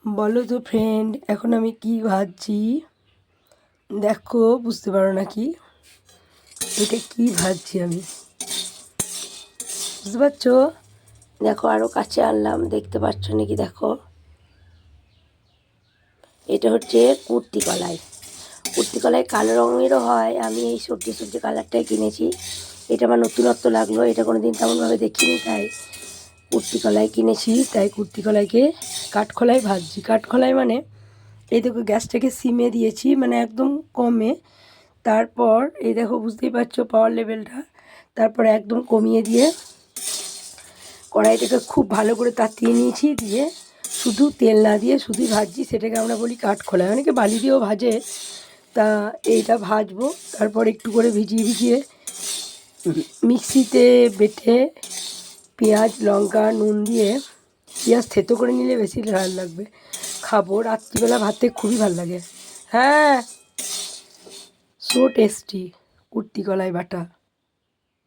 বলো তো ফ্রেন্ড, এখন আমি কি ভাজছি দেখো, বুঝতে পারো নাকি এটা কি ভাজছি আমি? বুঝতে পারছো? দেখো আরও কাছে আনলাম, দেখতে পাচ্ছ নাকি? দেখো, এটা হচ্ছে কুর্তি কলাই। কুর্তি কলাই কালো রঙেরও হয়, আমি এই সবজি সবজি কালারটাই কিনেছি। এটা আমার নতুনত্ব লাগলো, এটা কোনো দিন তেমনভাবে দেখিনি, তাই কুর্তি কলাই কিনেছি। তাই কুর্তি কলাইকে কাঠখোলায় ভাজছি। কাঠখোলায় মানে এই দেখো, গ্যাসটাকে সিমে দিয়েছি, মানে একদম কমে। তারপর এই দেখো, বুঝতেই পারছো পাওয়ার লেভেলটা। তারপর একদম কমিয়ে দিয়ে কড়াইটাকে খুব ভালো করে তাতিয়ে নিয়েছি, দিয়ে শুধু তেল না দিয়ে শুধুই ভাজছি। সেটাকে আমরা বলি কাঠখোলায়, অনেকে বালি দিয়েও ভাজে। তা এইটা ভাজবো। তারপর একটু করে ভিজিয়ে ভিজিয়ে মিক্সিতে বেটে পেঁয়াজ লঙ্কা নুন দিয়ে, পেঁয়াজ থেতো করে নিলে বেশি ভালো লাগবে, খাবো রাত্রিবেলা ভাতে, খুবই ভালো লাগে। হ্যাঁ, সো টেস্টি কুর্তি কলাই বাটা।